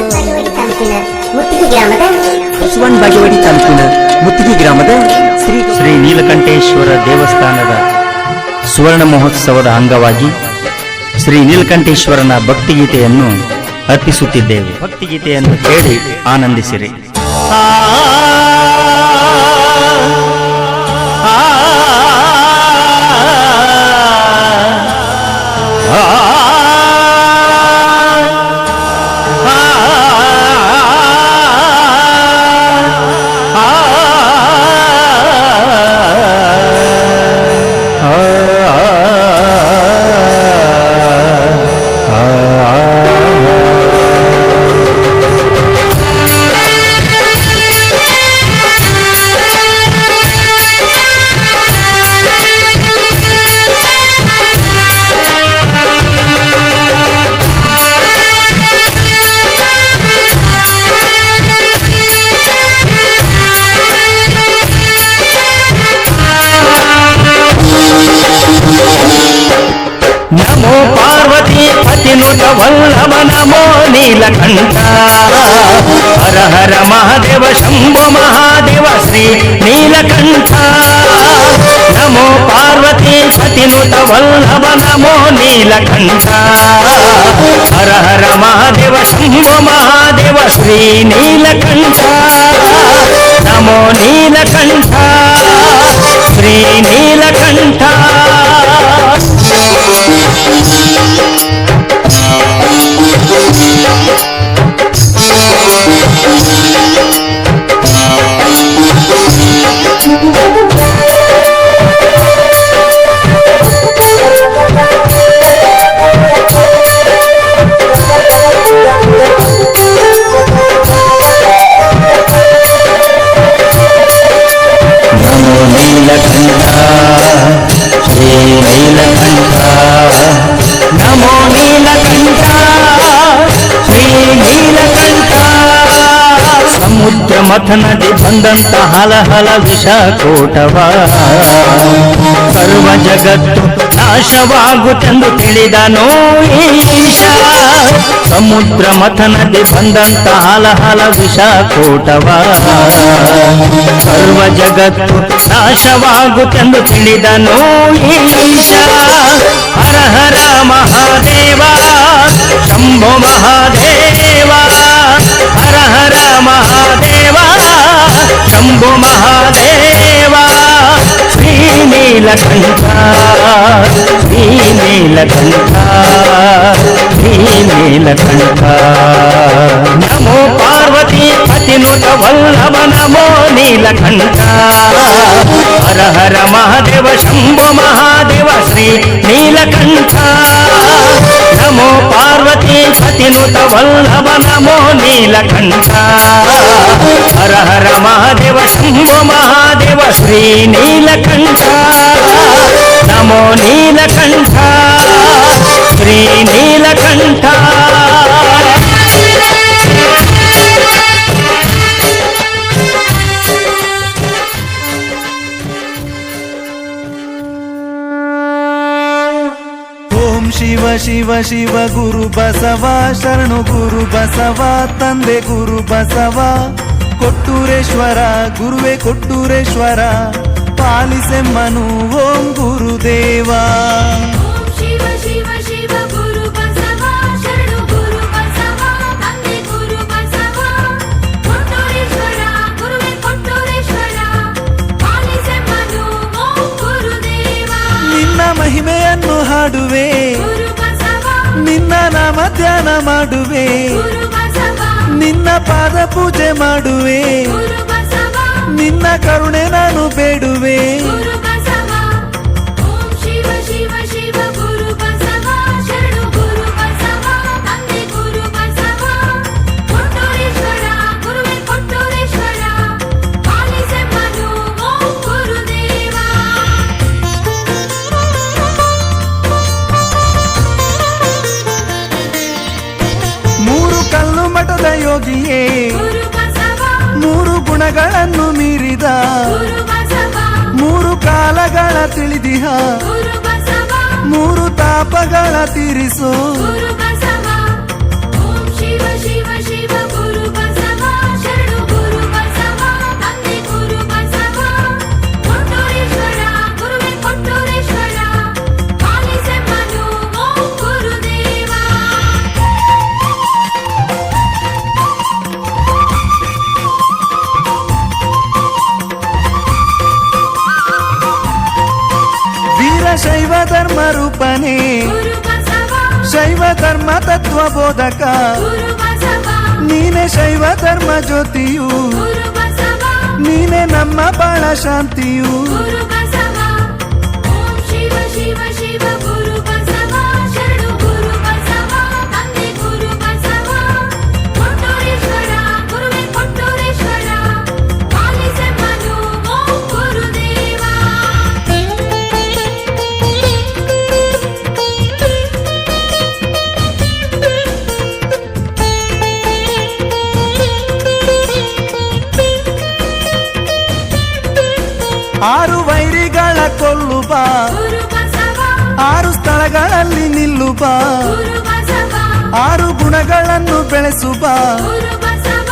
ಬಸವನಬಾಗೇವಾಡಿ ತಾಲೂಕಿನ ಮುತ್ತಿಗೆ ಗ್ರಾಮದ ಶ್ರೀ ನೀಲಕಂಠೇಶ್ವರ ದೇವಸ್ಥಾನದ ಸುವರ್ಣ ಮಹೋತ್ಸವದ ಅಂಗವಾಗಿ ಶ್ರೀ ನೀಲಕಂಠೇಶ್ವರನ ಭಕ್ತಿಗೀತೆಯನ್ನು ಅರ್ಪಿಸುತ್ತಿದ್ದೇವೆ. ಭಕ್ತಿಗೀತೆಯನ್ನು ಕೇಳಿ ಆನಂದಿಸಿರಿ. ನಮೋ ಪಾರ್ವತಿ ಪತಿನುತ ವಲ್ಲಭ ನಮೋ ನೀಲಕಂಠ ಹರ ಹರ ಮಹಾದೇವ ಶಂಭೋ ಮಹಾದೇವ ಶ್ರೀ ನೀಲಕಂಠ. ನಮೋ ಪಾರ್ವತಿ ಪತಿನುತ ವಲ್ಲಭ ನಮೋ ನೀಲಕಂಠ ಹರ ಹರ ಮಹಾದೇವ ಶಂಭೋ ಮಹಾದೇವ ಶ್ರೀ ನೀಲಕಂಠ. ನಮೋ ನೀಲಕಂಠ ಶ್ರೀ ನೀಲಕಂಠ. ನಮೋ ನೀಲಕಂಠ ಶ್ರೀ ನೀಲಕಂಠ. ಸಮುದ್ರ ಮಥನದಿ ಬಂದಂತ ಹಲಹಲ ವಿಷಕೋಟವ ಸರ್ವ ಜಗತ್ತು ನಾಶವಾಗುತ್ತೆಂದು ತಿಳಿದನೋ ಈಶ. ಸಮುದ್ರ ಮಥನದಿ ಬಂದಂತ ಹಲಹಲ ವಿಷಕೋಟವ ಸರ್ವ ಜಗತ್ತು ನಾಶವಾಗುತ್ತೆಂದು ತಿಳಿದನೋ ಈಶ. ಹರ ಹರ ಮಹಾದೇವ ಶಂಭೋ ಮಹಾದೇವ ಹರ ಹರ ಮಹಾದೇವ ಶಂಭೋ ಮಹಾದೇವ. ಶ್ರೀ ನೀಲಕಂಠ ಶ್ರೀ ನೀಲಕಂಠ ಶ್ರೀ ನೀಲಕಂಠ. ನಮೋ ಪಾರ್ವತಿ ಪತಿನುತ ವಲ್ಲಭ ನಮೋ ನೀಲಕಂಠ ಹರ ಹರ ಮಹಾದೇವ ಶಂಭೋ ಮಹಾದೇವ ಶ್ರೀ ನೀಲಕಂಠ. ನಮೋ ಪಾರ್ವತಿ ಪತಿನುತ ವಲ್ಲಭ ನಮೋ ನೀಲಕಂಠ ಹರ ಹರ ಮಹಾದೇವ ಶಂಭೋ ಮಹಾದೇವ ಶ್ರೀ ನೀಲಕಂಠ. ನಮೋ ನೀಲಕಂಠ ಶ್ರೀ ನೀಲಕಂಠ. ಶಿವ ಶಿವ ಶಿವ ಗುರು ಬಸವ ಶರಣು ಗುರು ಬಸವ ತಂದೆ ಗುರು ಬಸವ ಕೊಟ್ಟೂರೇಶ್ವರ ಗುರುವೆ ಕೊಟ್ಟೂರೇಶ್ವರ ಪಾಲಿಸೆಮ್ಮನು ಓಂ ಗುರುದೇವ. ಶಿವ ಶಿವ ಶಿವ ಗುರು ಬಸವ ಶರಣು ಗುರು ಬಸವ ತಂದೆ ಗುರು ಬಸವ ಕೊಟ್ಟೂರೇಶ್ವರ ಗುರುವೆ ಕೊಟ್ಟೂರೇಶ್ವರ ಪಾಲಿಸೆಮ್ಮನು ಓಂ ಗುರುದೇವ. ನಿನ್ನ ಮಹಿಮೆಯನ್ನು ಹಾಡುವೆ ನಿನ್ನ ನಾಮ ಧ್ಯಾನ ಮಾಡುವೆ ನಿನ್ನ ಪಾದ ಪೂಜೆ ಮಾಡುವೆ ನಿನ್ನ ಕರುಣೆ ನಾನು ಬೇಡುವೆ. ಶಿವ ಶಿವ ಶಿವ ಗುರು ಬಸವ ಶರಣು ಗುರು ಬಸವ ತಂದೆ ಗುರು ಬಸವ ಕೊಟ್ಟೂರೇಶ್ವರ ಗುರುವೆ ಕೊಟ್ಟೂರೇಶ್ವರ ಪಾಲಿಸೆಮ್ಮನು ಓಂ ಗುರುದೇವ. ಮೂರು ಕಲ್ಲು ಮಠದ ಯೋಗಿಯೇ ಮೂರು ಗುಣಗಳನ್ನು ಮೀರಿದ ಮೂರು ಕಾಲಗಳ ತಿಳಿದಿಹ ಮೂರು ತಾಪಗಳ ತೀರಿಸೋ. ಶಿವ ಶಿವ ಶಿವ ಗುರುವಪ್ಪನೇ ಗುರು ಬಸವ ಶೈವ ಧರ್ಮ ತತ್ವ ಬೋಧಕ ಗುರು ಬಸವ ನೀನೆ ಶೈವ ಧರ್ಮ ಜ್ಯೋತಿಯು ಗುರು ಬಸವ ನೀನೆ ನಮ್ಮ ಬಾಳ ಶಾಂತಿಯು ಗುರು ಬಸವ ಓಂ ಶಿವ ಶಿವ ಶಿವ ಗುರು ಬಸವ ಶರಣು ಗುರು ಬಸವ ತಂದೆ ಗುರು ಬಸವ ಕೊಟ್ಟೂರೇಶ್ವರ ಗುರುವೇ ಕೊಟ್ಟೂರೇಶ್ವರ ಪಾಲಿಸೆಮ್ಮನು ಓಂ ಗುರುದೇವ ಆರು ವೈರಿಗಳ ಕೊಲ್ಲು ಬಾ ಗುರು ಬಸವ ಆರು ಸ್ಥಳಗಳಲ್ಲಿ ನಿಲ್ಲು ಬಾ ಗುರು ಬಸವ ಆರು ಗುಣಗಳನ್ನು ಬೆಳೆಸು ಬಾ ಗುರು ಬಸವ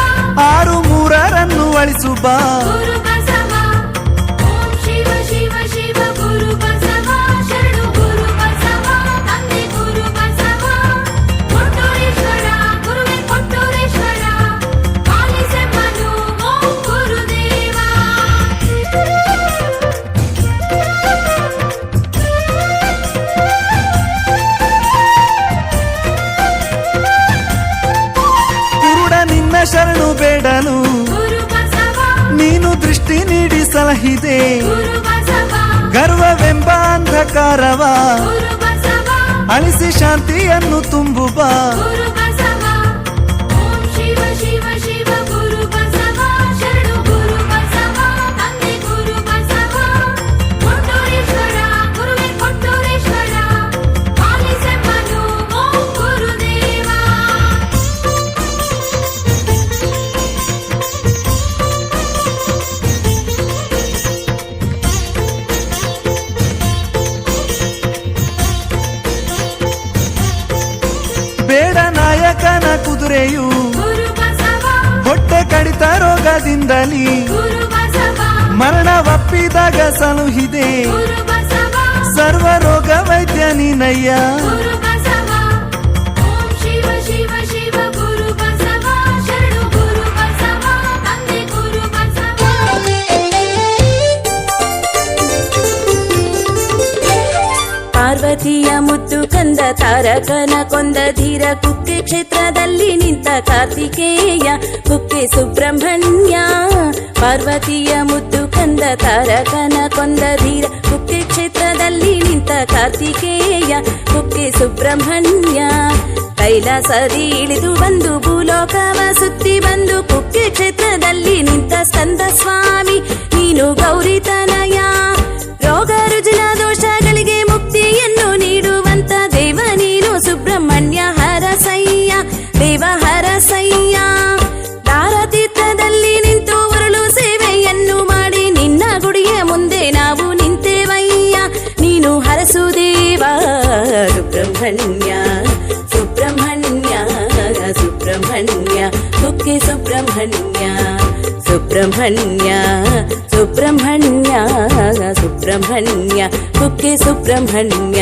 ಆರು ಮೂರರನ್ನು ಅಳಿಸು ಬಾ ಗುರು ಬಸವ ಓಂ ಶಿವ ಶಿವ ಶಿವ ಗುರು ಬಸವ ಶರಣು ಗುರು ಬಸವ ತಂದೆ ಗುರು ಬಸವ ಕೊಟ್ಟೂರೇಶ್ವರ ಗುರುವೇ ಕೊಟ್ಟೂರೇಶ್ವರ ಪಾಲಿಸೆಮ್ಮನು ಓಂ ಗುರುದೇವ ಕುರುಡ ನಿನ್ನ ಶರಣು ಬೇಡಲು ಗುರು ಬಸವ ನೀನು ದೃಷ್ಟಿ ನೀಡಿ ಸಲಹಿದೆ ಗುರು ಬಸವ ಗರ್ವವೆಂಬ ಅಂಧಕಾರವ ಗುರು ಬಸವ ಅಳಿಸಿ ಶಾಂತಿಯನ್ನು ತುಂಬು ಬಾ ಗುರು ಬಸವ ಓಂ ಶಿವ ಶಿವ ಶಿವ ಗುರು ಬಸವ ಶರಣು ಗುರು ಬಸವ ತಂದೆ ಗುರು ಬಸವ ಕೊಟ್ಟೂರೇಶ್ವರ ಗುರುವೇ ಕೊಟ್ಟೂರೇಶ್ವರ ಪಾಲಿಸೆಮ್ಮನು ಓಂ ಗುರುದೇವ ಬೇಡ ನಾಯಕನ ಕುದುರೆಯು ಗುರು ಬಸವ ಹೊಟ್ಟೆ ಕಡಿತ ರೋಗದಿಂದಲೀ ಗುರು ಬಸವ ಮರಣವಪ್ಪಿದಾಗ ಸಲುಹಿದೆ ಗುರು ಬಸವ ಸರ್ವ ರೋಗ ವೈದ್ಯ ನೀನಯ್ಯ ಗುರು ಬಸವ ಓಂ ಶಿವ ಶಿವ ಶಿವ ಗುರು ಬಸವ ಶರಣು ಗುರು ಬಸವ ತಂದೆ ಗುರು ಬಸವ ಪಾರ್ವತಿಯ ಮುದ್ದು ಕಂದ ತಾರಕನ ಕೊಂದ ಧೀರ ಕುಕ್ಕೆ ಕ್ಷೇತ್ರದಲ್ಲಿ ನಿಂತ ಕಾರ್ತಿಕೇಯ ಕುಕ್ಕೆ ಸುಬ್ರಹ್ಮಣ್ಯ ಪಾರ್ವತಿಯ ಮುದ್ದು ಕಂದ ತಾರಕನ ಕೊಂದ ಧೀರ ಕುಕ್ಕೆ ಕ್ಷೇತ್ರದಲ್ಲಿ ನಿಂತ ಕಾರ್ತಿಕೇಯ ಕುಕ್ಕೆ ಸುಬ್ರಹ್ಮಣ್ಯ ಕೈಲಾಸದಿ ಇಳಿದು ಬಂದು ಭೂಲೋಕವ ಸುತ್ತಿ ಬಂದು ಕುಕ್ಕೆ ಕ್ಷೇತ್ರದಲ್ಲಿ ನಿಂತ ಸ್ಕಂದ ಸ್ವಾಮಿ ನೀನು ಗೌರಿತನಯ ರೋಗ ರುಜಿನ ದೋಷಗಳಿಗೆ ಮುಕ್ತಿಯನ್ನು ನೀಡುವಂತ ದೇವ ನೀನು ಸುಬ್ರಹ್ಮಣ್ಯ ಹರಸಯ್ಯ ದೇವ ಹರಸಯ್ಯ ದಾರತೀರ್ಥದಲ್ಲಿ ನಿಂತು ಉರುಳು ಸೇವೆಯನ್ನು ಮಾಡಿ ನಿನ್ನ ಗುಡಿಯ ಮುಂದೆ ನಾವು ನಿಂತೇವಯ್ಯ ನೀನು ಹರಸು ದೇವ ಸುಬ್ರಹ್ಮಣ್ಯ ಸುಬ್ರಹ್ಮಣ್ಯ ಸುಬ್ರಹ್ಮಣ್ಯ ಕುಕ್ಕೆ ಸುಬ್ರಹ್ಮಣ್ಯ ಸುಬ್ರಹ್ಮಣ್ಯ ಸುಬ್ರಹ್ಮಣ್ಯ ಸುಬ್ರಹ್ಮಣ್ಯ ಕುಕ್ಕೆ ಸುಬ್ರಹ್ಮಣ್ಯ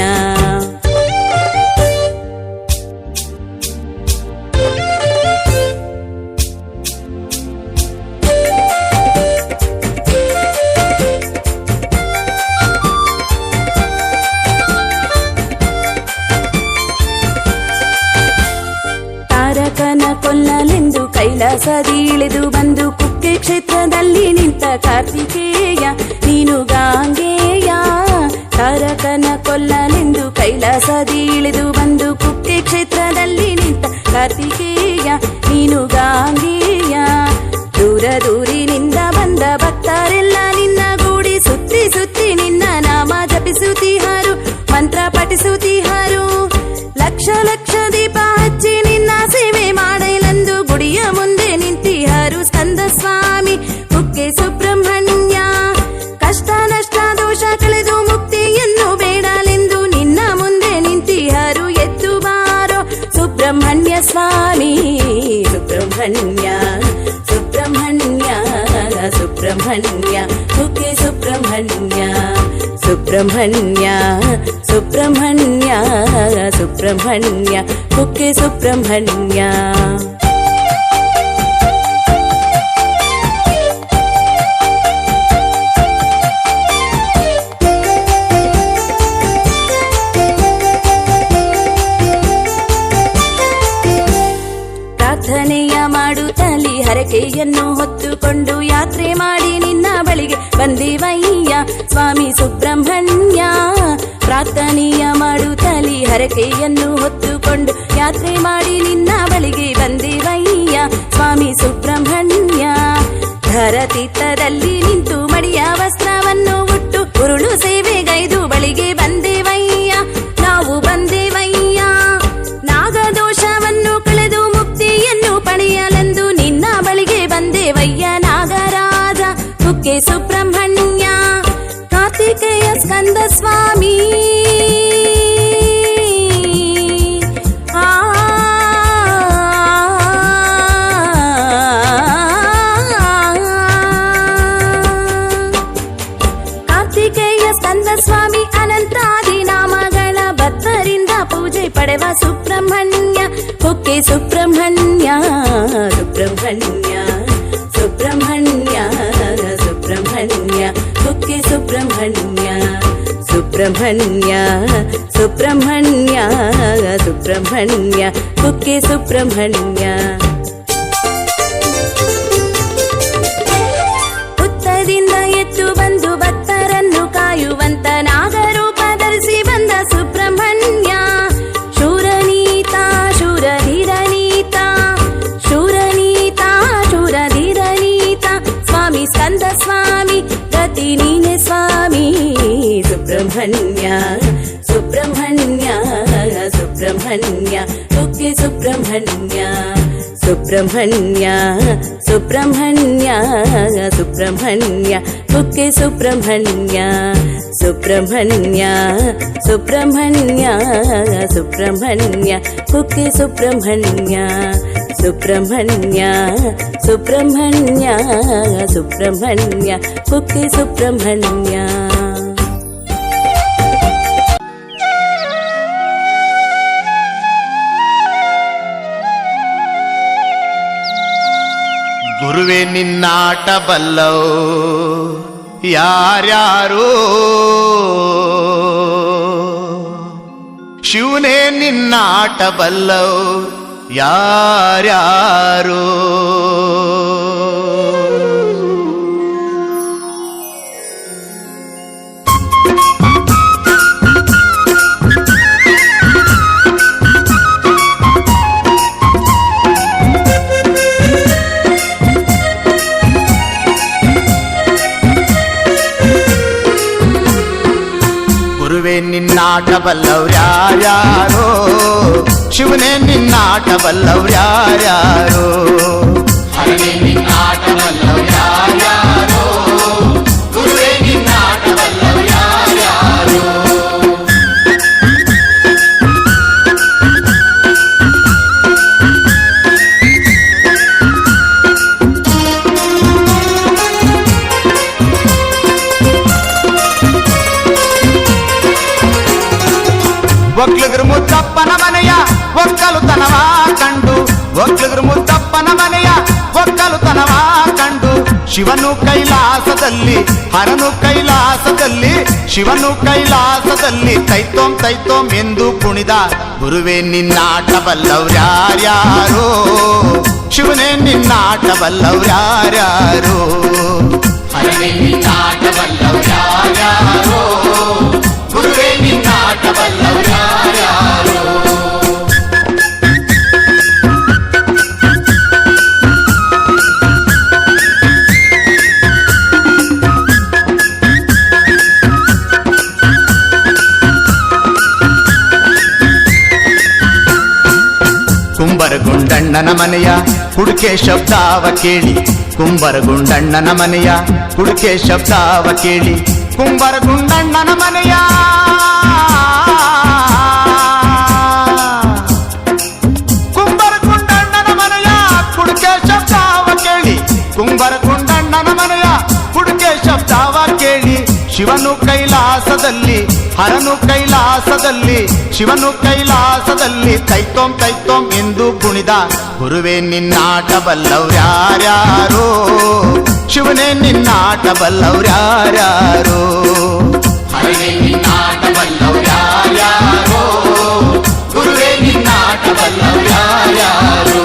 ತಾರಕನ ಕೊಲ್ಲಲೆಂದು ಕೈಲಾಸದಿ ಇಳಿದು ಬಂದು ಕುಕ್ಕೆ ಕ್ಷೇತ್ರದಲ್ಲಿ ನಿಂತ ಕಾರ್ತಿಕೇಯ ನೀನು ಗಾಂಗೇಯ ತಾರಕನ ಕೊಲ್ಲಲೆಂದು ಕೈಲಾಸದಿ ಇಳಿದು ಬಂದು ಕುಕ್ಕೆ ಕ್ಷೇತ್ರದಲ್ಲಿ ನಿಂತ ಕಾರ್ತಿಕೇಯ ನೀನು ಗಾಂಗೇಯ ದೂರ ದೂರಿನಿಂದ ಬಂದ ಭಕ್ತರೆಲ್ಲ ನಿನ್ನ ಗೂಡಿ ಸುತ್ತಿ ಸುತ್ತಿ ನಿನ್ನ ನಾಮ ಜಪಿಸುತ್ತಿಹಾರು ಮಂತ್ರ ಪಠಿಸುತ್ತಿಹಾರು ಲಕ್ಷ ಲಕ್ಷ ದೀಪ ಹಚ್ಚಿ ನಿನ್ನ ಸೇವೆ ಮಾಡಲೆಂದು ಗುಡಿಯ ಮುಂದೆ ನಿಂತಿಹಾರು ಸ್ಕಂದ ಸ್ವಾಮಿ ಕುಕ್ಕೆ ಸುಬ್ರಹ್ಮಣ್ಯ ಕಷ್ಟ ನಷ್ಟ ದೋಷ ಕಳೆದು ಮುಕ್ತಿಯನ್ನು ಬೇಡಲೆಂದು ನಿನ್ನ ಮುಂದೆ ನಿಂತಿಹಾರು ಎದ್ದು ಬಾರೋ ಸುಬ್ರಹ್ಮಣ್ಯ ಸ್ವಾಮಿ ಸುಬ್ರಹ್ಮಣ್ಯ ಸುಬ್ರಹ್ಮಣ್ಯ ಸುಬ್ರಹ್ಮಣ್ಯ ಕುಕ್ಕೆ ಸುಬ್ರಹ್ಮಣ್ಯ ಸುಬ್ರಹ್ಮಣ್ಯ ಸುಬ್ರಹ್ಮಣ್ಯ ಸುಬ್ರಹ್ಮಣ್ಯ ಕುಕ್ಕೆ ಸುಬ್ರಹ್ಮಣ್ಯ ಪ್ರಾರ್ಥನೆಯ ಮಾಡುತ್ತಲಿ ಹರಕೆಯನ್ನು ಹೊತ್ತುಕೊಂಡು ಯಾತ್ರೆ ಮಾಡಿ ನಿನ್ನ ಬಳಿಗೆ ಬಂದೇವಯ್ಯ ಸ್ವಾಮಿ ಸುಬ್ರಹ್ಮಣ್ಯ. ಪ್ರಾರ್ಥನೆಯ ಮಾಡುತ್ತಲಿ ಹರಕೆಯನ್ನು ಹೊತ್ತುಕೊಂಡು ಯಾತ್ರೆ ಮಾಡಿ ನಿನ್ನ ಬಳಿಗೆ ಬಂದೇವಯ್ಯ ಸ್ವಾಮಿ ಸುಬ್ರಹ್ಮಣ್ಯ. ಧರತೀರ್ಥದಲ್ಲಿ ನಿಂತು ಮಡಿಯ ವಸ್ತ್ರವನ್ನು ಉಟ್ಟು ಉರುಳು ಸೇವೆಗೈದು ಬಳಿಗೆ ಬಂದೇವಯ್ಯ ನಾವು ಬಂದೇವಯ್ಯ. ನಾಗದೋಷವನ್ನು ಕಳೆದು ಮುಕ್ತಿಯನ್ನು ಪಡೆಯಲೆಂದು ನಿನ್ನ ಬಳಿಗೆ ಬಂದೇವಯ್ಯ ನಾಗರಾಜ ಕುಕ್ಕೆ ಸುಬ್ರಹ್ಮಣ್ಯ. ಕಾರ್ತಿಕೇಯ ಸ್ಕಂದ ಸ್ವಾಮಿ ಕಾರ್ತಿಕೇಯ ಸ್ಕಂದ ಸ್ವಾಮಿ ಅನಂತಾದಿ ನಾಮಗಳ ಭಕ್ತರಿಂದ ಪೂಜೆ ಪಡೆವ ಸುಬ್ರಹ್ಮಣ್ಯ ಕುಕ್ಕೆ ಸುಬ್ರಹ್ಮಣ್ಯ. ಸುಬ್ರಹ್ಮಣ್ಯ ಸುಬ್ರಹ್ಮಣ್ಯ ಸುಬ್ರಹ್ಮಣ್ಯ ಕುಕ್ಕೆ ಸುಬ್ರಹ್ಮಣ್ಯ. ಸುಬ್ರಹ್ಮಣ್ಯ ಸುಬ್ರಹ್ಮಣ್ಯ ಸುಬ್ರಹ್ಮಣ್ಯ ಕುಕ್ಕೆ ಸುಬ್ರಹ್ಮಣ್ಯ. ಹುತ್ತದಿಂದ ಎತ್ತು ಬಂದು ಭಕ್ತರನ್ನು ಕಾಯುವಂತ ನಾಗರೂಪ ಧರಿಸಿ ಬಂದ ಸುಬ್ರಹ್ಮಣ್ಯ. ಶೂರನೀತ ಶೂರಧೀರನೀತ ಶೂರನೀತ ಶೂರಧೀರನೀತ ಸ್ವಾಮಿ ಸ್ಕಂದ ಸ್ವಾಮಿ ಗತಿ ನೀನೆ ಸ್ವಾಮಿ. ಸುಬ್ರಹ್ಮಣ್ಯ ಸುಬ್ರಹ್ಮಣ್ಯ ಸುಬ್ರಹ್ಮಣ್ಯ ಕುಕ್ಕೆ ಸುಬ್ರಹ್ಮಣ್ಯ. ಸುಬ್ರಹ್ಮಣ್ಯ ಸುಬ್ರಹ್ಮಣ್ಯ ಸುಬ್ರಹ್ಮಣ್ಯ ಕುಕ್ಕೆ ಸುಬ್ರಹ್ಮಣ್ಯ. ಸುಬ್ರಹ್ಮಣ್ಯ ಸುಬ್ರಹ್ಮಣ್ಯ ಸುಬ್ರಹ್ಮಣ್ಯ ಕುಕ್ಕೆ ಸುಬ್ರಹ್ಮಣ್ಯ. ಸುಬ್ರಹ್ಮಣ್ಯ ಸುಬ್ರಹ್ಮಣ್ಯ ಸುಬ್ರಹ್ಮಣ್ಯ ಕುಕ್ಕೆ ಸುಬ್ರಹ್ಮಣ್ಯ. ಗುರುವೇ ನಿನ್ನಾಟ ಬಲ್ಲವು ಯಾರ್ಯಾರೋ, ಶಿವನೇ ನಿನ್ನಾಟ ಬಲ್ಲವು ಯಾರ್ಯಾರೋ. ಗುರುವೇ ನಿನ್ನಾಟ ಬಲ್ಲವ್ರ್ಯಾರ್ಯಾರೋ, ಶಿವನೇ ನಿನ್ನಾಟ ಬಲ್ಲವ್ರ್ಯಾರ್ಯಾರೋ. ಹರನೇ ನಿನ್ನಾಟ ಬಲ್ಲವ್ರ್ಯಾರ್ಯಾರೋ, ಗುರುವೇ ನಿನ್ನಾಟ ಬಲ್ಲವ್ರ್ಯಾರ್ಯಾರೋ. ಒಕ್ಲಗರು ಮುದ್ದಪ್ಪನ ಮನೆಯ ಒಕ್ಕಲುತನವ ಕಂಡು, ಒಕ್ಲಗರು ಮುದ್ದಪ್ಪನ ಮನೆಯ ಒಕ್ಕಲುತನವ ಕಂಡು, ಶಿವನು ಕೈಲಾಸದಲ್ಲಿ ಹರನು ಕೈಲಾಸದಲ್ಲಿ, ಶಿವನು ಕೈಲಾಸದಲ್ಲಿ ತೈತೋಂ ತೈತೋಂ ಎಂದು ಕುಣಿದ. ಗುರುವೇ ನಿನ್ನಾಟ ಬಲ್ಲವ್ರ್ಯಾರ್ಯಾರೋ, ಶಿವನೇ ನಿನ್ನಾಟ ಬಲ್ಲವ್ರ್ಯಾರ್ಯಾರೋ. ಹರನೇ ನಿನ್ನಾಟ ಬಲ್ಲವ್ರ್ಯಾರ್ಯಾರೋ, ಗುರುವೇ ನಿನ್ನಾಟ ಬಲ್ಲವ್ರ್ಯಾರ್ಯಾರೋ. ಕುಂಬರಗುಂಡಣ್ಣನ ಮನೆಯ ಕುಡುಕೆ ಶಬ್ದಾವ ಕೇಳಿ, ಕುಂಬರಗುಂಡಣ್ಣನ ಮನೆಯ ಕುಡುಕೆ ಶಬ್ದಾವ ಕೇಳಿ, ಕುಂಬರಗುಂಡಣ್ಣನ ಮನೆಯ ಕುಂಬರಗುಂಡಣ್ಣನ ಮನೆಯ ಕುಡುಕೆ ಶಬ್ದಾವ ಕೇಳಿ, ಕುಂಬರಗುಂಡಣ್ಣನ ಮನೆಯ ಕುಡುಕೆ ಶಬ್ದಾವ ಕೇಳಿ, ಶಿವನು ಕೈಲಾಸದಲ್ಲಿ ಹರನು ಕೈಲಾಸದಲ್ಲಿ, ಶಿವನು ಕೈಲಾಸದಲ್ಲಿ ತೈತೋಂ ತೈತೋಂ ಎಂದು ಕುಣಿದ. ಗುರುವೇ ನಿನ್ನಾಟ ಬಲ್ಲವ್ರ್ಯಾರ್ಯಾರೋ, ಶಿವನೇ ನಿನ್ನಾಟ ಬಲ್ಲವ್ರ್ಯಾರ್ಯಾರೋ. ಹರನೇ ನಿನ್ನಾಟ ಬಲ್ಲವ್ರ್ಯಾರ್ಯಾರೋ, ಗುರುವೇ ನಿನ್ನಾಟ ಬಲ್ಲವ್ರ್ಯಾರ್ಯಾರೋ.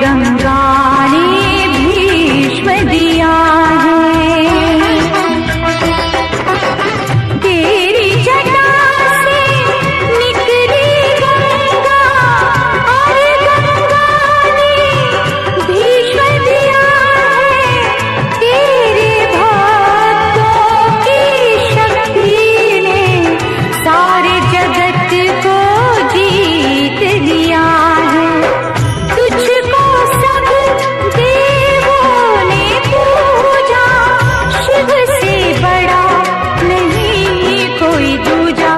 गंगा ने भीष्म दिया है। तेरी जटा से निकली गंगा और गंगा ने भीष्म दिया है। तेरे भक्तों की शक्ति ने सारे जगत को जीत लिया है। तुझको सब देवों ने पूजा, शिव से बड़ा नहीं कोई दूजा।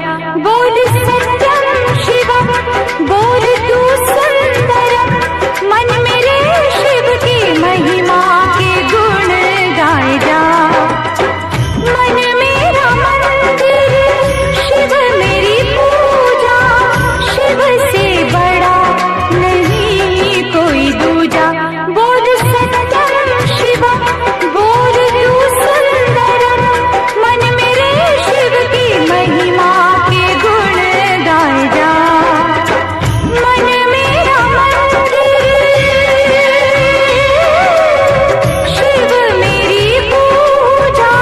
बोल सत्यम शिवम, बोल तू सुंदरम, मन मेरे शिव की महिमा के गुण गाए जा। मन मेरा मंदिर, शिव मेरी पूजा, शिव से बड़ा नहीं कोई दूजा। बोल सत्यम शिवम, बोल तू सुंदरम, मन मेरे शिव की महिमा के गुण गाए जा। मन मेरा मंदिर, शिव मेरी पूजा,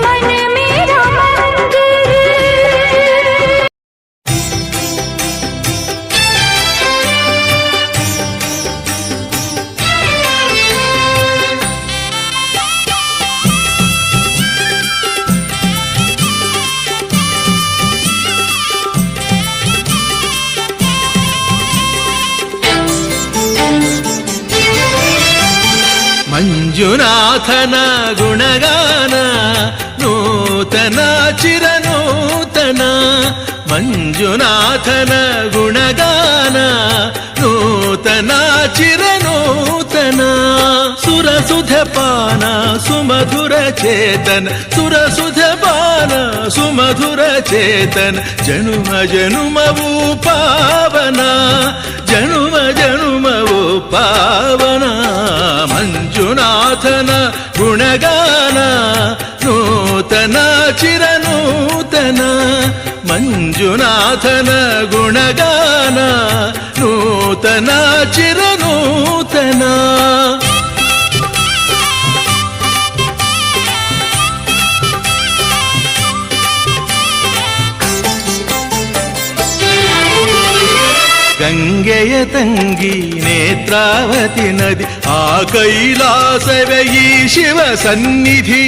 मन मेरा मंदिर। ಮಂಜುನಾಥನ ಗುಣಗಾನ ನೂತನ ಚಿರನೂತನ. ಮಂಜುನಾಥನ ಗುಣಗಾನ ನೂತನ ಚಿರನೂತನ. ಸುರಸುಧಪಾನ ಸುಮಧುರ ಚೇತನ, ಸುರಸುಧಪಾನ ಸುಮಧುರ ಚೇತನ. ಜನುಮ ಜನುಮವು ಪಾವನ, ಜನುಮ ಜನುಮವು ಪಾವನ. ಮಂಜುನಾಥನ ಗುಣಗಾನ ನೂತನ ಚಿರನೂತನ. ಮಂಜುನಾಥನ ಗುಣಗಾನ ನೂತನ ಚಿರನೂತನ. ಗಂಗೆಯ ತಂಗಿ ನೇತ್ರಾವತಿ ನದಿ, ಆ ಕೈಲಾಸವೇ ಈ ಶಿವ ಸನ್ನಿಧಿ.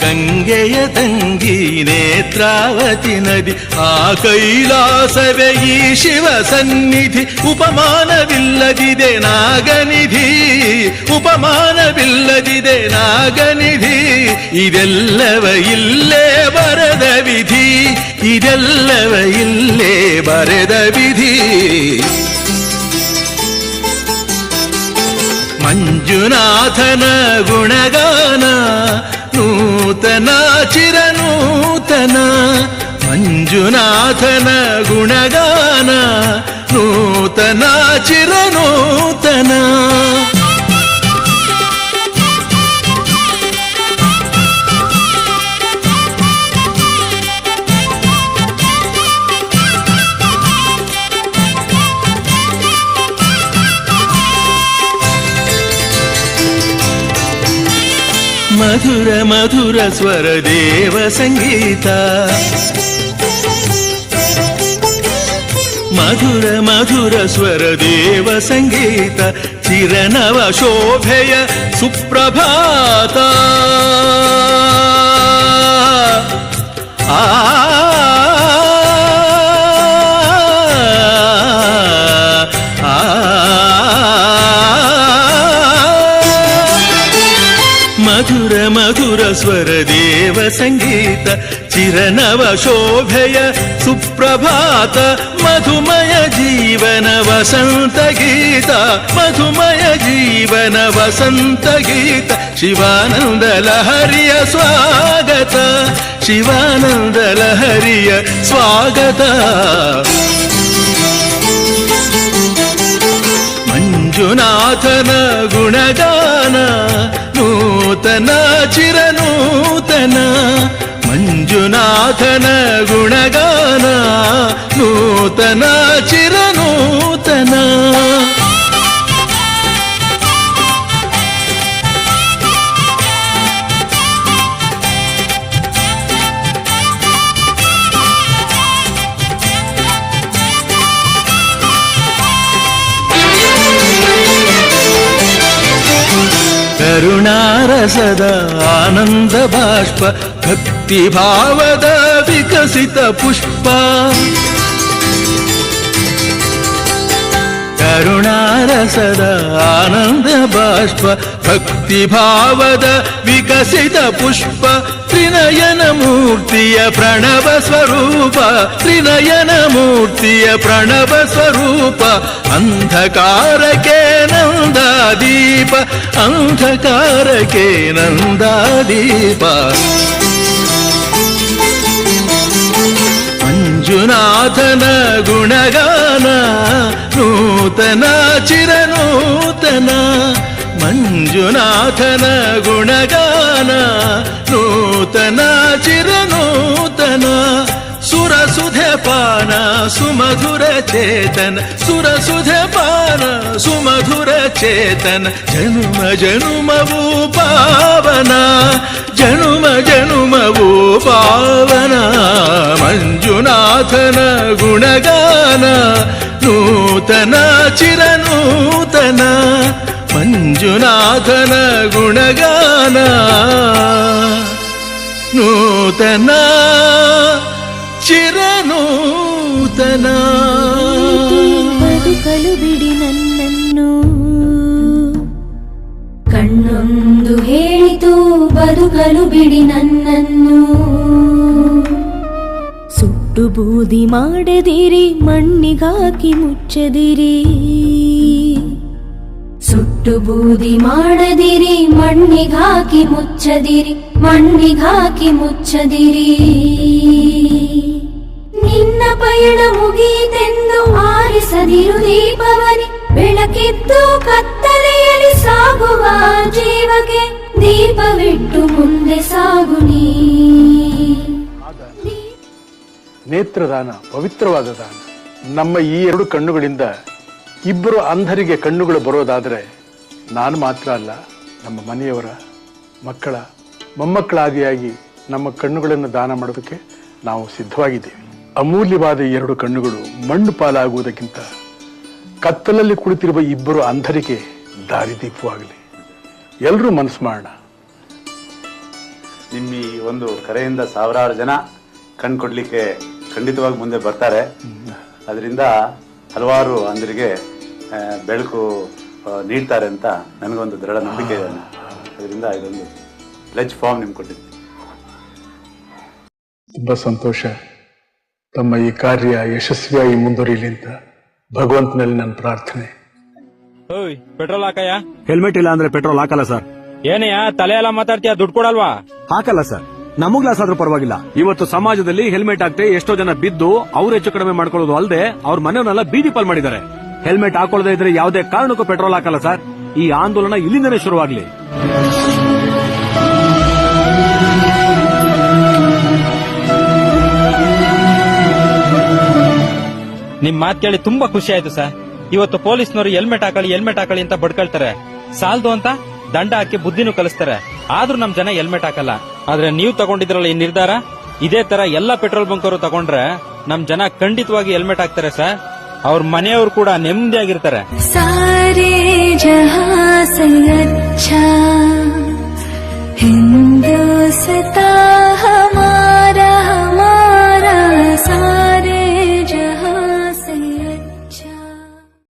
ಗಂಗೆಯ ತಂಗಿ ನೇತ್ರಾವತಿ ನದಿ, ಆ ಕೈಲಾಸವೇ ಈ ಶಿವ ಸನ್ನಿಧಿ. ಉಪಮಾನವಿಲ್ಲದಿದೆ ನಾಗನಿಧಿ, ಉಪಮಾನವಿಲ್ಲದಿದೆ ನಾಗನಿಧಿ. ಇದೆಲ್ಲವ ಇಲ್ಲೇ ಬರದ ವಿಧಿ, ಇದೆಲ್ಲವ ಇಲ್ಲೇ ಬರೆದ ವಿಧಿ. ಮಂಜುನಾಥನ ಗುಣಗಾನ ನೂತನ ಚಿರನೂತನ. ಮಂಜುನಾಥನ ಗುಣಗಾನ ನೂತನ ಚಿರನೂತನ. ಮಧುರ ಮಧುರ ಸ್ವರ ದೇವ ಸಂಗೀತ, ಮಧುರ ಮಧುರ ಸ್ವರ ದೇವ ಸಂಗೀತ. ಚಿರನವ ಶೋಭೆಯ ಸುಪ್ರಭಾತ. ಆ ಮಧುರ ಮಧುರ ಸ್ವರ ದೇವ ಸಂಗೀತ. ಚಿರನವ ಶೋಭೆಯ ಸುಪ್ರಭಾತ. ಮಧುಮಯ ಜೀವನ ವಸಂತ ಗೀತ, ಮಧುಮಯ ಜೀವನ ವಸಂತ ಗೀತ. ಶಿವಾನಂದ ಲಹರಿಯ ಸ್ವಾಗತ, ಶಿವಾನಂದ ಲಹರಿಯ ಸ್ವಾಗತ. ಮಂಜುನಾಥನ ಗುಣಗಾನ ನೂತನ ಚಿರನೂತನ. ಮಂಜುನಾಥನ ಗುಣಗಾನ ನೂತನ ಚಿರನೂತನ. ಕರುಣಾರಸದ ಆನಂದ ಬಾಷ್ಪ ಭಕ್ತಿ ಭಾವದ ವಿಕಸಿತ ಪುಷ್ಪ. ಕರುಣಾರಸದ ಆನಂದ ಬಾಷ್ಪ ಭಕ್ತಿ ಭಾವದ ವಿಕಸಿತ ಪುಷ್ಪ. ತ್ರಿನಯನ ಮೂರ್ತಿಯ ಪ್ರಣವ ಸ್ವರೂಪ, ತ್ರಿನಯನ ಮೂರ್ತಿಯ ಪ್ರಣವ ಸ್ವರೂಪ. ಅಂಧಕಾರಕ್ಕೆ ನಂದಾದೀಪ, ಅಂಧಕಾರಕ್ಕೆ ನಂದಾದೀಪ. ಮಂಜುನಾಥನ ಗುಣಗಾನ ನೂತನ ಚಿರನೂತನ. ಮಂಜುನಾಥನ ಗುಣಗಾನ ನೂತನ ಚಿರನೂತನ. ಸುರಸುಧೆ ಪಾನ ಸುಮಧುರ ಚೇತನ, ಸುರಸುಧೆ ಪಾನ ಸುಮಧುರ ಚೇತನ. ಜನುಮ ಜನುಮವೂ ಪಾವನ, ಜನುಮ ಜನುಮವೂ ಪಾವನ. ಮಂಜುನಾಥನ ಗುಣಗಾನ ನೂತನ ಚಿರನೂತನ. ಮಂಜುನಾಥನ ಗುಣಗಾನ ನೂತನ ಚಿರನೂತನ. ಬದುಕಲು ಬಿಡಿ ನನ್ನನ್ನು, ಕಣ್ಣೊಂದು ಹೇಳಿತು ಬದುಕಲು ಬಿಡಿ ನನ್ನನ್ನು. ಸುಟ್ಟು ಬೂದಿ ಮಾಡದಿರಿ ಮಣ್ಣಿಗಾಕಿ ಮುಚ್ಚದಿರಿ, ಸುಟ್ಟು ಬೂದಿ ಮಾಡದಿರಿ ಮಣ್ಣಿಗಾಕಿ ಮುಚ್ಚದಿರಿ, ಮಣ್ಣಿಗಾಕಿ ಮುಚ್ಚದಿರಿ. ನಿನ್ನ ಪಯಣ ಮುಗೀತೆಂದು ಆರಿಸದಿರು ದೀಪವನಿ, ಬೆಳಕಿದ್ದು ಕತ್ತಲೆಯಲ್ಲಿ ಸಾಗುವ ಜೀವಕ್ಕೆ ದೀಪವಿಟ್ಟು ಮುಂದೆ ಸಾಗು ನೀ. ನೇತ್ರದಾನ ಪವಿತ್ರವಾದ ದಾನ. ನಮ್ಮ ಈ ಎರಡು ಕಣ್ಣುಗಳಿಂದ ಇಬ್ಬರು ಅಂಧರಿಗೆ ಕಣ್ಣುಗಳು ಬರೋದಾದರೆ ನಾನು ಮಾತ್ರ ಅಲ್ಲ, ನಮ್ಮ ಮನೆಯವರ ಮಕ್ಕಳ ಮೊಮ್ಮಕ್ಕಳಾದಿಯಾಗಿ ನಮ್ಮ ಕಣ್ಣುಗಳನ್ನು ದಾನ ಮಾಡೋದಕ್ಕೆ ನಾವು ಸಿದ್ಧವಾಗಿದ್ದೇವೆ. ಅಮೂಲ್ಯವಾದ ಈ ಎರಡು ಕಣ್ಣುಗಳು ಮಣ್ಣು ಪಾಲಾಗುವುದಕ್ಕಿಂತ ಕತ್ತಲಲ್ಲಿ ಕುಳಿತಿರುವ ಇಬ್ಬರು ಅಂಧರಿಗೆ ದಾರಿದೀಪವಾಗಲಿ. ಎಲ್ಲರೂ ಮನಸ್ಸು ಮಾಡೋಣ. ನಿಮ್ಮ ಈ ಒಂದು ಕರೆಯಿಂದ ಸಾವಿರಾರು ಜನ ಕಣ್ ಕೊಡ್ಲಿಕ್ಕೆ ಖಂಡಿತವಾಗಿ ಮುಂದೆ ಬರ್ತಾರೆ. ಅದರಿಂದ ಹಲವಾರು ಅಂಧರಿಗೆ ಬೆಳಕು ನೀಡ್ತಾರೆ ಅಂತ ನನಗೊಂದು ದೃಢ ನಂಬಿಕೆ ಇದೆ. ಅದರಿಂದ ಇದೊಂದು ಪ್ಲೆಜ್ ಫಾರ್ಮ್ ನಿಮ್ಗೆ ಕೊಟ್ಟಿದ್ದೆ. ತುಂಬಾ ಸಂತೋಷ. ತಮ್ಮ ಈ ಕಾರ್ಯ ಯಶಸ್ವಿಯಾಗಿ ಮುಂದುವರಿಯಲಿ ಅಂತ ಭಗವಂತನಲ್ಲಿ ನನ್ನ ಪ್ರಾರ್ಥನೆ. ಓಯ್, ಪೆಟ್ರೋಲ್ ಹಾಕಯ್ಯ. ಹೆಲ್ಮೆಟ್ ಇಲ್ಲ ಅಂದ್ರೆ ಪೆಟ್ರೋಲ್ ಹಾಕಲ್ಲ ಸರ್. ಏನಯ್ಯ ತಲೆ ಎಲ್ಲ ಮಾತಾಡ್ತೀಯ, ದುಡ್ಡು ಕೊಡಲ್ವಾ? ಹಾಕಲ್ಲ ಸರ್. ನಮಗ್ ಲಾಸ್ ಆದ್ರೂ ಪರವಾಗಿಲ್ಲ. ಇವತ್ತು ಸಮಾಜದಲ್ಲಿ ಹೆಲ್ಮೆಟ್ ಹಾಕ್ತೆ ಎಷ್ಟೋ ಜನ ಬಿದ್ದು ಅವ್ರು ಹೆಚ್ಚು ಕಡಿಮೆ ಮಾಡ್ಕೊಳ್ಳೋದು ಅಲ್ಲದೆ ಅವ್ರ ಮನೆಯವನ್ನೆಲ್ಲ ಬೀದಿ ಪಾಲ್ ಮಾಡಿದ್ದಾರೆ. ಹೆಲ್ಮೆಟ್ ಹಾಕೊಳ್ಳದೆ ಇದ್ರೆ ಯಾವುದೇ ಕಾರಣಕ್ಕೂ ಪೆಟ್ರೋಲ್ ಹಾಕಲ್ಲ ಸರ್. ಈ ಆಂದೋಲನ ಇಲ್ಲಿಂದನೇ ಶುರುವಾಗ್ಲಿ. ನಿಮ್ ಮಾತ್ ಕೇಳಿ ತುಂಬಾ ಖುಷಿ ಆಯ್ತು ಸರ್. ಇವತ್ತು ಪೊಲೀಸ್ನವರು ಹೆಲ್ಮೆಟ್ ಹಾಕಳಿ ಅಂತ ಬಡ್ಕೊಳ್ತಾರೆ. ಸಾಲ್ದು ಅಂತ ದಂಡ ಹಾಕಿ ಬುದ್ಧಿನೂ ಕಲಿಸ್ತಾರೆ. ಆದ್ರೂ ನಮ್ ಜನ ಹೆಲ್ಮೆಟ್ ಹಾಕಲ್ಲ. ಆದ್ರೆ ನೀವು ತಗೊಂಡಿದ್ರಲ್ಲ ಈ ನಿರ್ಧಾರ, ಇದೇ ತರ ಎಲ್ಲಾ ಪೆಟ್ರೋಲ್ ಬಂಕ್ ಅವರು ತಗೊಂಡ್ರೆ ನಮ್ ಜನ ಖಂಡಿತವಾಗಿ ಹೆಲ್ಮೆಟ್ ಹಾಕ್ತಾರೆ ಸರ್. ಅವ್ರ ಮನೆಯವರು ಕೂಡ ನೆಮ್ಮದಿಯಾಗಿರ್ತಾರೆ. ಸಾರೇ ಜಹಾಂ ಸೆ ಅಚ್ಚಾ ಹಿಂದೂಸ್ತಾನ್